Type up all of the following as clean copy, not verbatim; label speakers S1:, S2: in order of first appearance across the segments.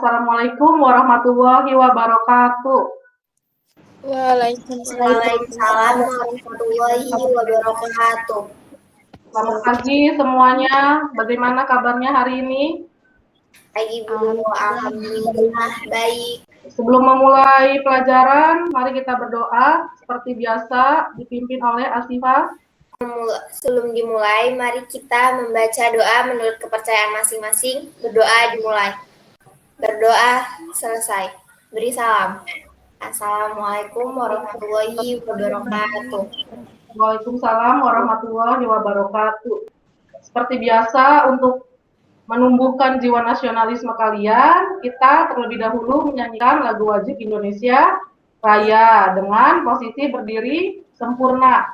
S1: Assalamualaikum warahmatullahi wabarakatuh.
S2: Waalaikumsalam warahmatullahi wabarakatuh.
S1: Selamat pagi semuanya. Bagaimana kabarnya hari ini?
S2: Pagi Bu, alhamdulillah baik.
S1: Sebelum memulai pelajaran, mari kita berdoa seperti biasa dipimpin oleh Asifah.
S2: Sebelum dimulai, mari kita membaca doa menurut kepercayaan masing-masing. Berdoa dimulai. Berdoa selesai. Beri salam. Assalamualaikum warahmatullahi wabarakatuh.
S1: Waalaikumsalam warahmatullahi wabarakatuh. Seperti biasa, untuk menumbuhkan jiwa nasionalisme kalian, kita terlebih dahulu menyanyikan lagu wajib Indonesia Raya dengan posisi berdiri sempurna.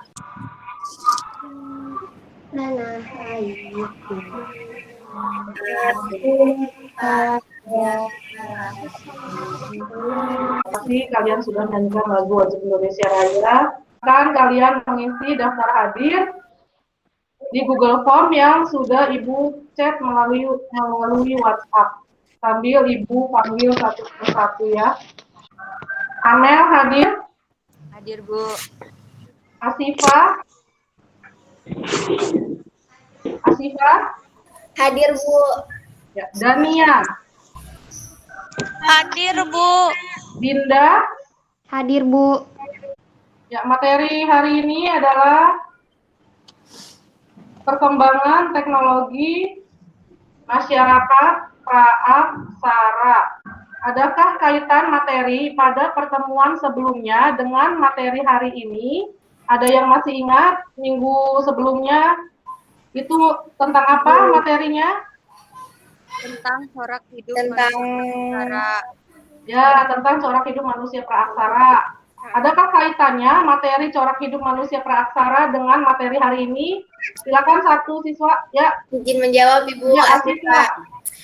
S1: Pasti kalian sudah menyanyikan lagu wajib Indonesia Raya. Kan kalian mengisi daftar hadir di Google Form yang sudah Ibu chat melalui WhatsApp. Sambil Ibu panggil satu persatu ya. Amel hadir?
S3: Hadir, Bu.
S1: Asifah?
S2: Hadir Bu.
S1: Ya. Dania?
S3: Hadir, Bu.
S1: Dinda?
S4: Hadir, Bu.
S1: Ya, materi hari ini adalah perkembangan teknologi masyarakat praaksara. Adakah kaitan materi pada pertemuan sebelumnya dengan materi hari ini? Ada yang masih ingat minggu sebelumnya itu tentang apa materinya?
S3: Tentang corak hidup
S2: Tentang
S3: masyarakat.
S1: Ya, tentang corak hidup manusia praaksara. Adakah kaitannya materi corak hidup manusia praaksara dengan materi hari ini? Silakan satu siswa, ya.
S2: izin menjawab Ibu
S1: Ya,
S2: Asifah.
S1: Asifah.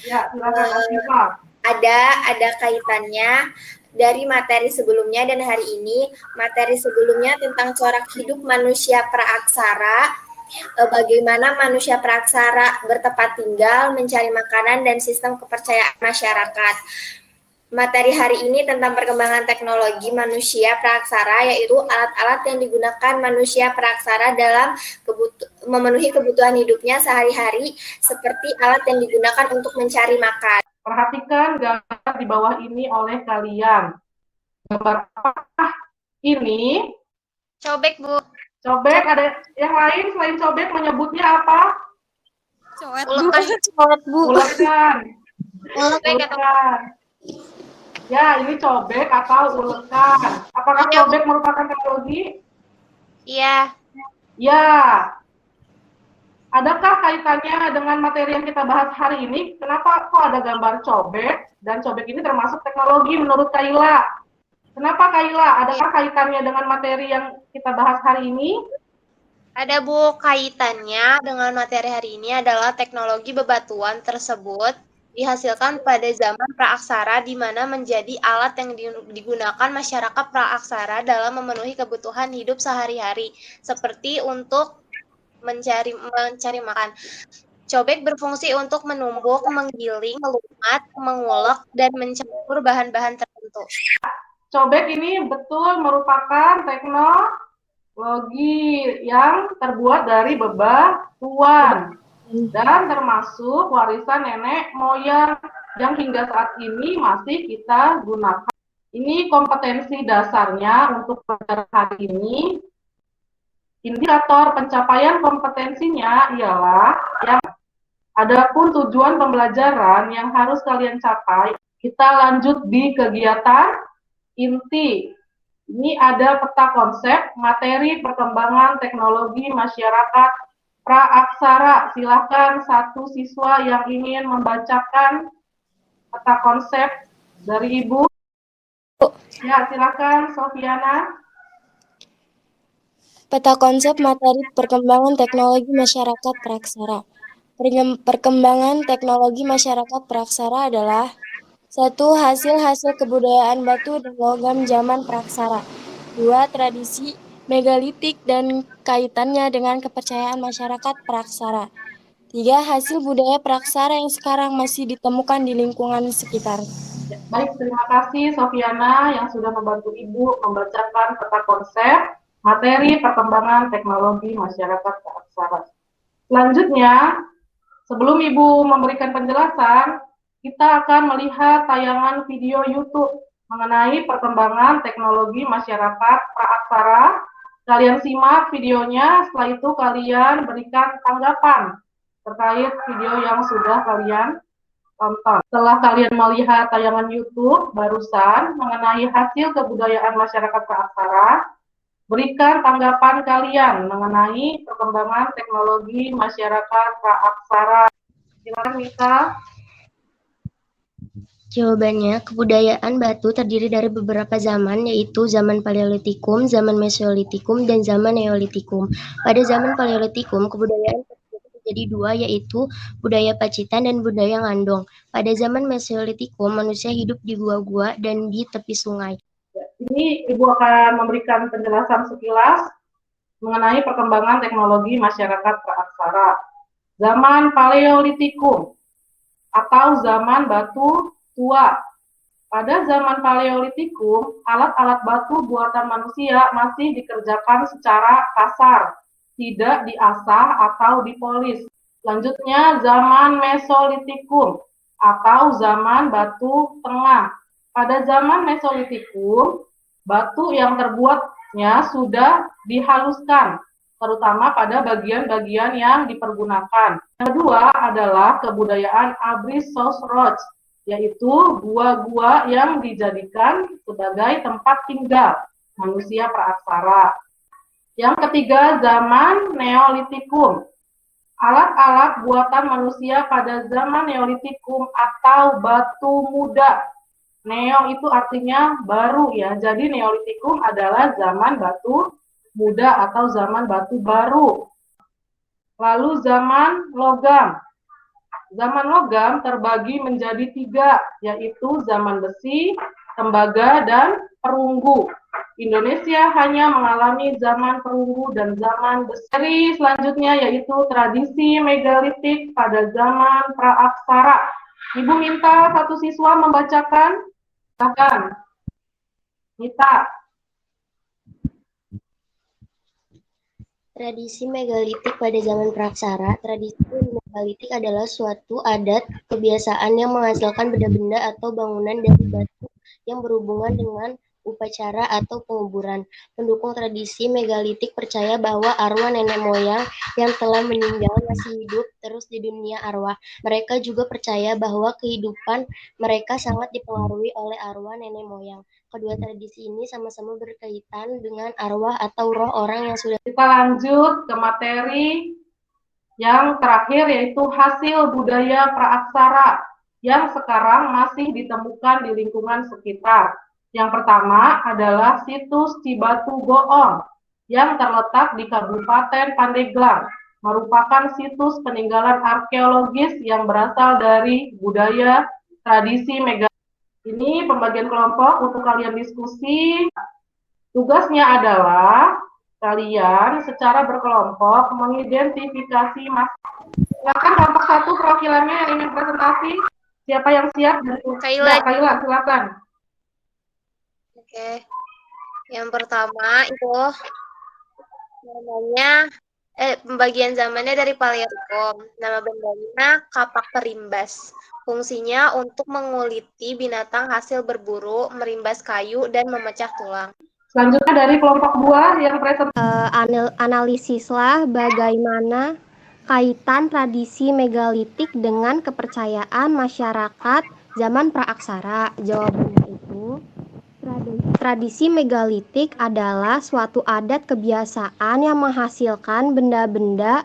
S1: Ya, silakan Asifah.
S2: Ada kaitannya dari materi sebelumnya dan hari ini. Materi sebelumnya tentang corak hidup manusia praaksara, bagaimana manusia praaksara bertempat tinggal, mencari makanan, dan sistem kepercayaan masyarakat. Materi hari ini tentang perkembangan teknologi manusia praaksara, yaitu alat-alat yang digunakan manusia praaksara dalam memenuhi kebutuhan hidupnya sehari-hari, seperti alat yang digunakan untuk mencari makan.
S1: Perhatikan gambar di bawah ini oleh kalian. Gambar apakah ini?
S3: Cobek, Bu.
S1: Cobek, ada yang lain selain cobek menyebutnya apa?
S3: Coet,
S4: Bu.
S1: Ulekan.
S3: Cobek atau
S1: Ulekan. Ya, ini cobek atau ulekan. Apakah cobek merupakan teknologi?
S3: Iya.
S1: Ya. Adakah kaitannya dengan materi yang kita bahas hari ini? Kenapa kok ada gambar cobek? Dan cobek ini termasuk teknologi menurut Kaila. Kenapa Kaila? Adakah kaitannya dengan materi yang kita bahas hari ini?
S3: Ada, Bu. Kaitannya dengan materi hari ini adalah teknologi bebatuan tersebut dihasilkan pada zaman praaksara, di mana menjadi alat yang digunakan masyarakat praaksara dalam memenuhi kebutuhan hidup sehari-hari, seperti untuk mencari makan. Cobek berfungsi untuk menumbuk, menggiling, melumat, mengulek, dan mencampur bahan-bahan tertentu.
S1: Cobek ini betul merupakan teknologi yang terbuat dari bebatuan dan termasuk warisan nenek moyang yang hingga saat ini masih kita gunakan. Ini kompetensi dasarnya untuk pelajaran hari ini. Indikator pencapaian kompetensinya ialah yang adapun tujuan pembelajaran yang harus kalian capai. Kita lanjut di kegiatan inti. Ini ada peta konsep materi perkembangan teknologi masyarakat praaksara. Silakan satu siswa yang ingin membacakan peta konsep dari Ibu. Ya, silakan Sofiana.
S4: Peta konsep materi perkembangan teknologi masyarakat praaksara. Perkembangan teknologi masyarakat praaksara adalah: 1. Hasil-hasil kebudayaan batu dan logam zaman praaksara. 2. Tradisi megalitik dan kaitannya dengan kepercayaan masyarakat praaksara. 3. Hasil budaya praaksara yang sekarang masih ditemukan di lingkungan sekitar.
S1: Baik, terima kasih Sofiana yang sudah membantu Ibu membacakan peta konsep materi perkembangan teknologi masyarakat keaksaraan. Selanjutnya, sebelum Ibu memberikan penjelasan, kita akan melihat tayangan video YouTube mengenai perkembangan teknologi masyarakat praaksara. Kalian simak videonya, setelah itu kalian berikan tanggapan terkait video yang sudah kalian tonton. Setelah kalian melihat tayangan YouTube barusan mengenai hasil kebudayaan masyarakat praaksara, berikan tanggapan kalian mengenai perkembangan teknologi masyarakat praaksara. Silakan Mita.
S5: Jawabannya, kebudayaan batu terdiri dari beberapa zaman, yaitu zaman Paleolitikum, zaman Mesolitikum, dan zaman Neolitikum. Pada zaman Paleolitikum, kebudayaan tersebut menjadi dua, yaitu budaya Pacitan dan budaya Ngandong. Pada zaman Mesolitikum, manusia hidup di gua-gua dan di tepi sungai.
S1: Ini Ibu akan memberikan penjelasan sekilas mengenai perkembangan teknologi masyarakat praaksara. Zaman Paleolitikum atau zaman batu tua. Pada zaman Paleolitikum, alat-alat batu buatan manusia masih dikerjakan secara kasar, tidak diasah atau dipolis. Selanjutnya, zaman Mesolitikum atau zaman batu tengah. Pada zaman Mesolitikum, batu yang terbuatnya sudah dihaluskan, terutama pada bagian-bagian yang dipergunakan. Yang kedua adalah kebudayaan Abruzos Rock, yaitu gua-gua yang dijadikan sebagai tempat tinggal manusia praaksara. Yang ketiga, zaman Neolitikum. Alat-alat buatan manusia pada zaman Neolitikum atau batu muda. Neo itu artinya baru ya, jadi Neolitikum adalah zaman batu muda atau zaman batu baru. Lalu zaman logam. Zaman logam terbagi menjadi tiga, yaitu zaman besi, tembaga, dan perunggu. Indonesia hanya mengalami zaman perunggu dan zaman besi. Selanjutnya yaitu tradisi megalitik pada zaman praaksara. Ibu minta satu siswa membacakan. Silakan. Mita.
S5: Tradisi megalitik pada zaman praaksara. Tradisi megalitik adalah suatu adat kebiasaan yang menghasilkan benda-benda atau bangunan dari batu yang berhubungan dengan upacara atau penguburan. Pendukung tradisi megalitik percaya bahwa arwah nenek moyang yang telah meninggal masih hidup terus di dunia arwah. Mereka juga percaya bahwa kehidupan mereka sangat dipengaruhi oleh arwah nenek moyang. Kedua tradisi ini sama-sama berkaitan dengan arwah atau roh orang yang sudah.
S1: Kita lanjut ke materi yang terakhir, yaitu hasil budaya praaksara yang sekarang masih ditemukan di lingkungan sekitar. Yang pertama adalah situs Cibatu Goong yang terletak di Kabupaten Pandeglang, merupakan situs peninggalan arkeologis yang berasal dari budaya tradisi megalitik. Ini pembagian kelompok untuk kalian diskusi. Tugasnya adalah kalian secara berkelompok mengidentifikasi masalah. Silakan kelompok satu perwakilannya yang ingin presentasi. Siapa yang siap? Kaila, silakan.
S3: Oke. Yang pertama itu namanya pembagian zamannya dari Paleotikum. Nama bendanya kapak perimbas. Fungsinya untuk menguliti binatang hasil berburu, merimbas kayu, dan memecah tulang.
S1: Selanjutnya dari kelompok 2 yang presentasi.
S6: Analisislah bagaimana kaitan tradisi megalitik dengan kepercayaan masyarakat zaman praaksara. Jawabannya itu, tradisi megalitik adalah suatu adat kebiasaan yang menghasilkan benda-benda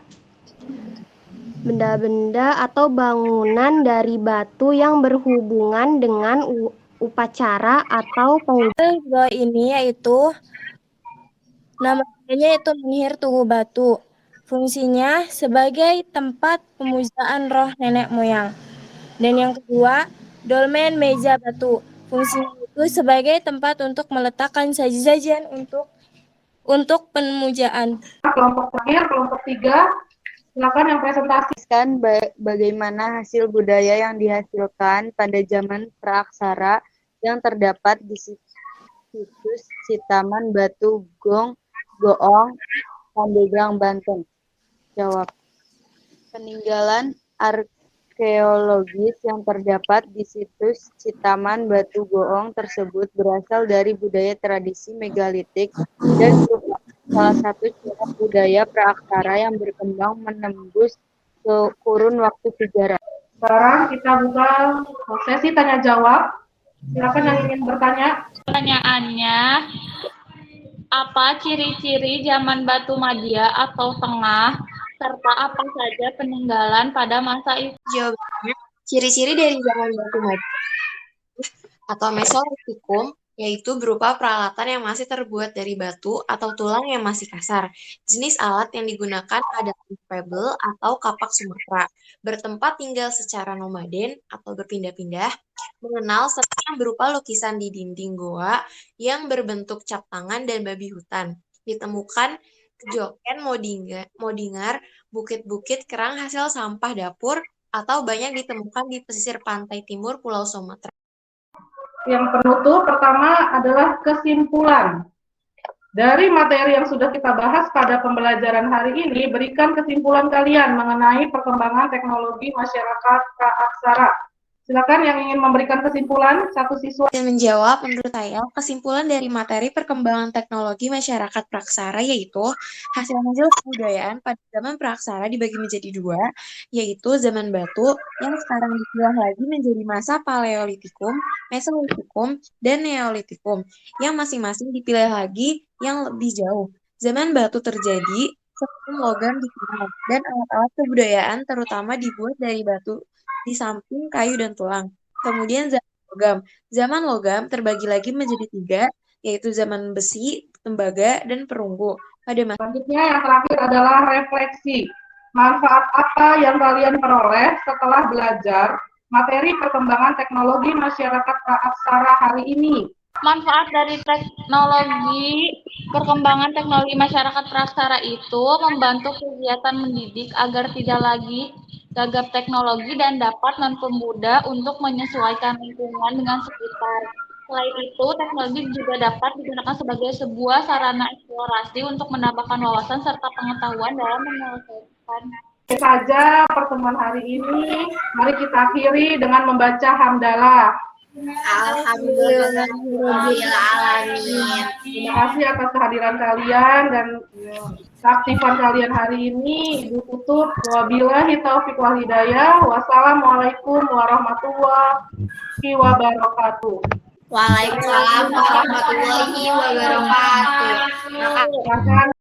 S6: atau bangunan dari batu yang berhubungan dengan upacara atau penguburan.
S4: Gua ini yaitu namanya yaitu Menhir Tugu Batu. Fungsinya sebagai tempat pemujaan roh nenek moyang. Dan yang kedua, Dolmen Meja Batu. Fungsinya itu sebagai tempat untuk meletakkan saji-sajian untuk pemujaan.
S1: Kelompok terakhir, kelompok 3, Silakan yang presentasi.
S7: Bagaimana hasil budaya yang dihasilkan pada zaman praaksara yang terdapat di situs Citaman Batu Goong, Pandeglang, Banten. Jawab. Peninggalan arkeologis yang terdapat di situs Citaman Batu Goong tersebut berasal dari budaya tradisi megalitik dan merupakan salah satu corak budaya praaksara yang berkembang menembus ke kurun waktu sejarah.
S1: Sekarang kita buka sesi tanya jawab. Silakan yang ingin bertanya.
S8: Pertanyaannya, apa ciri-ciri zaman Batu Madia atau Tengah, serta apa saja peninggalan pada masa itu?
S9: Jawabannya, ciri-ciri dari zaman Batu Madia atau Mesolitikum yaitu berupa peralatan yang masih terbuat dari batu atau tulang yang masih kasar. Jenis alat yang digunakan adalah pebble atau kapak Sumatera, bertempat tinggal secara nomaden atau berpindah-pindah, mengenal serta yang berupa lukisan di dinding goa yang berbentuk cap tangan dan babi hutan. Ditemukan Joken Modingar, bukit-bukit kerang hasil sampah dapur, atau banyak ditemukan di pesisir pantai timur Pulau Sumatera.
S1: Yang penutup pertama adalah kesimpulan. Dari materi yang sudah kita bahas pada pembelajaran hari ini, berikan kesimpulan kalian mengenai perkembangan teknologi masyarakat praaksara. Silakan yang ingin memberikan kesimpulan, satu siswa.
S9: Dan menjawab, menurut saya, kesimpulan dari materi perkembangan teknologi masyarakat praaksara yaitu hasil-hasil kebudayaan pada zaman praaksara dibagi menjadi dua, yaitu zaman batu yang sekarang dipilah lagi menjadi masa Paleolitikum, Mesolitikum, dan Neolitikum, yang masing-masing dipilih lagi yang lebih jauh. Zaman batu terjadi sebelum logam dikenal, dan alat-alat kebudayaan terutama dibuat dari batu di samping kayu dan tulang. Kemudian zaman logam. Zaman logam terbagi lagi menjadi tiga, yaitu zaman besi, tembaga, dan perunggu.
S1: Selanjutnya yang terakhir adalah refleksi. Manfaat apa yang kalian peroleh setelah belajar materi perkembangan teknologi masyarakat praaksara hari ini?
S8: Manfaat dari perkembangan teknologi masyarakat praaksara itu membantu kegiatan mendidik agar tidak lagi gagap teknologi dan dapat mempermudah untuk menyesuaikan lingkungan dengan sekitar. Selain itu, teknologi juga dapat digunakan sebagai sebuah sarana eksplorasi untuk menambahkan wawasan serta pengetahuan dalam menyelesaikan.
S1: Saja pertemuan hari ini, mari kita akhiri dengan membaca hamdalah.
S2: Alhamdulillahirobbilalamin.
S1: Terima kasih atas kehadiran kalian dan keaktifan kalian hari ini. Ibu tutup. Wabillahi taufiq wal hidayah. Wassalamualaikum warahmatullahi wabarakatuh.
S2: Waalaikumsalam warahmatullahi wabarakatuh.